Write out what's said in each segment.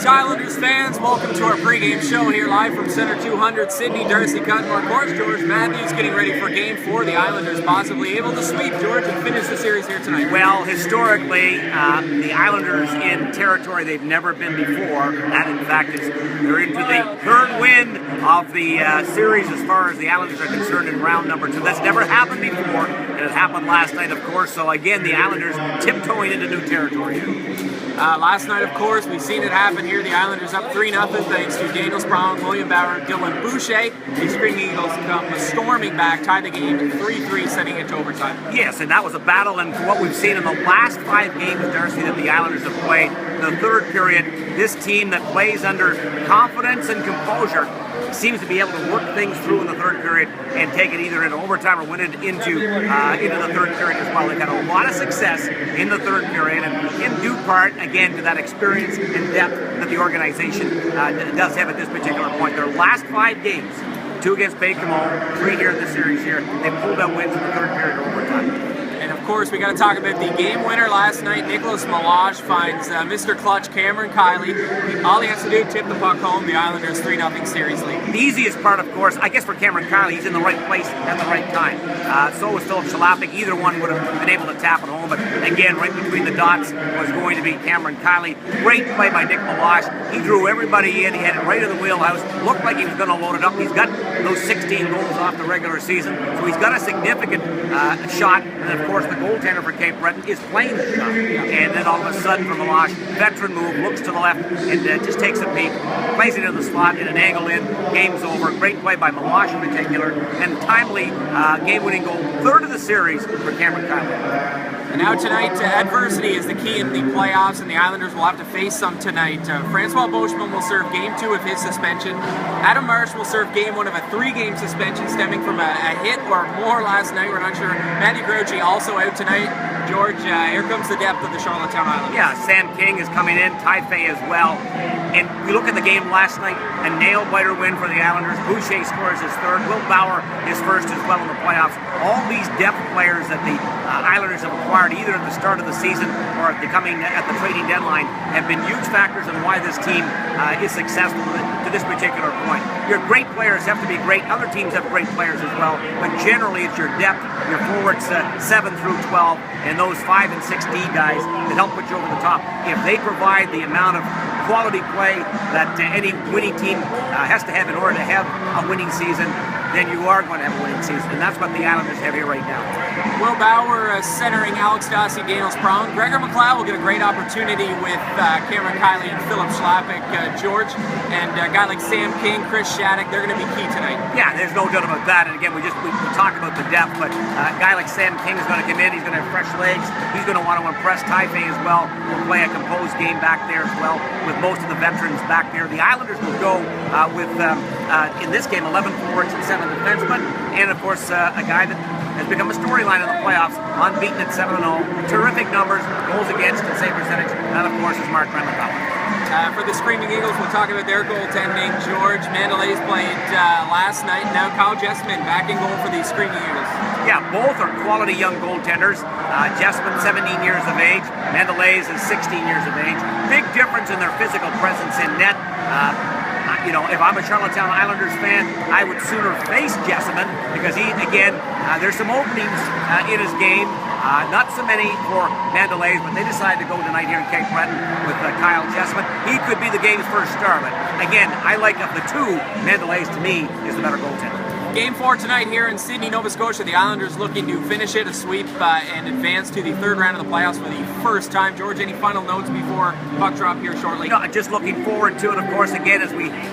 Greetings, Islanders fans. Welcome to our pregame show here live from Center 200, Sydney. Darcy Cudmore, of course, George Matthews getting ready for Game 4. The Islanders possibly able to sweep, George, and finish the series here tonight. Well, historically, the Islanders in territory they've never been before. That, in fact, is they're into the third win of the series as far as the Islanders are concerned in round number 2. That's never happened before, and it happened last night, of course. So, again, the Islanders tiptoeing into new territory. Last night, of course, we've seen it happen here. The Islanders up 3-0 thanks to Daniel Sprong, William Bauer, Dylan Boucher. The Screaming Eagles come storming back, tie the game 3-3, sending it to overtime. Yes, and that was a battle, and for what we've seen in the last 5 games, Darcy, that the Islanders have played, in the third period, this team that plays under confidence and composure seems to be able to work things through in the third period and take it either into overtime or win it into the third period as well. They've had a lot of success in the third period, and in due part, again, to that experience and depth that the organization does have at this particular point. Their last 5 games, 2 against Baie-Comeau, 3 here in the series here, they pulled out wins in the third period or overtime. And of course, we got to talk about the game winner last night. Nicholas Meloche finds Mr. Clutch, Cameron Kiley. All he has to do is tip the puck home. The Islanders 3-0 series lead. The easiest part, of course, I guess for Cameron Kiley, he's in the right place at the right time. So was Philip Schlappick. Either one would have been able to tap it home, but again, right between the dots was going to be Cameron Kiley. Great play by Nick Meloche. He drew everybody in. He had it right in the wheelhouse. Looked like he was going to load it up. He's got those 16 goals off the regular season, so he's got a significant shot. And of course, the goaltender for Cape Breton is playing the shot. And then all of a sudden, from Meloche, veteran move, looks to the left and just takes a peek, plays it in the slot, in an angle in, game's over. Great play by Meloche in particular, and timely game-winning goal, third of the series for Cameron Kiley. And now tonight, adversity is the key in the playoffs, and the Islanders will have to face some tonight. Francois Beauchemin will serve Game 2 of his suspension. Adam Marsh will serve Game 1 of a 3-game suspension stemming from a hit or more last night. We're not sure. Matthew Grouchy also out tonight. George, here comes the depth of the Charlottetown Islanders. Yeah, Sam King is coming in, Ty Fay as well. And we look at the game last night, a nail-biter win for the Islanders. Boucher scores his third. Will Bauer his first as well in the playoffs. All these depth players that the Islanders have acquired either at the start of the season or at the trading deadline have been huge factors in why this team is successful to this particular point. Your great players have to be great. Other teams have great players as well, but generally it's your depth, your forwards 7 through 12, and those 5 and 6 D guys that help put you over the top. If they provide the amount of quality play that any winning team has to have in order to have a winning season, then you are going to have a winning season, and that's what the Islanders have here right now. Will Bauer centering Alex Darcy, Daniel Sprong. Gregor McLeod will get a great opportunity with Cameron Kiley and Philip Schlappick, George, and a guy like Sam King, Chris Shattuck. They're going to be key tonight. Yeah, there's no doubt about that. And again, we talk about the depth, but a guy like Sam King is going to come in. He's going to have fresh legs. He's going to want to impress Ty Fay as well. We'll play a composed game back there as well, with most of the veterans back there. The Islanders will go with in this game 11 forwards and 7 defensemen, and of course a guy that has become a storyline in the playoffs, unbeaten at 7-0, terrific numbers, goals against and save percentage. That of course is Mark Remendala. For the Screaming Eagles, we'll talk about their goaltending. George, Mandelay's played last night. Now Kyle Jessamine back in goal for the Screaming Eagles. Yeah, both are quality young goaltenders. Jessamine, 17 years of age. Mandelay's is 16 years of age. Big difference in their physical presence in net. You know, if I'm a Charlottetown Islanders fan, I would sooner face Jessamine because there's some openings in his game. Not so many for Mandelay's, but they decided to go tonight here in Cape Breton with Kyle Jessamine. He could be the game's first star, but again, I like of the two, Mandelay's to me is the better goaltender. Game 4 tonight here in Sydney, Nova Scotia. The Islanders looking to finish it, a sweep, and advance to the third round of the playoffs for the first time. George, any final notes before puck drop here shortly? No, just looking forward to it. Of course, again, as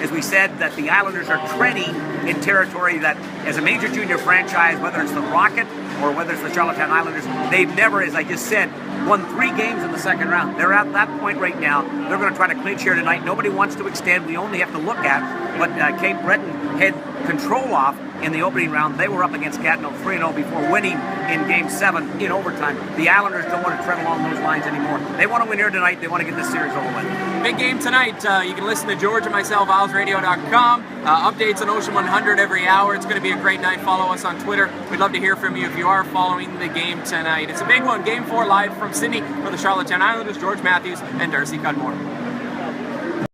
we said, that the Islanders are treading in territory that, as a major junior franchise, whether it's the Rocket or whether it's the Charlottetown Islanders, they've never, as I just said, won 3 games in the second round. They're at that point right now. They're going to try to clinch here tonight. Nobody wants to extend. We only have to look at what Cape Breton had control off in the opening round. They were up against Gatineau 3-0 before winning in Game 7 in overtime. The Islanders don't want to tread along those lines anymore. They want to win here tonight. They want to get this series over with. Big game tonight. You can listen to George and myself, IslesRadio.com. Updates on Ocean 100 every hour. It's going to be a great night. Follow us on Twitter. We'd love to hear from you if you are following the game tonight. It's a big one. Game 4 live from Sydney for the Charlottetown Islanders. George Matthews and Darcy Cudmore.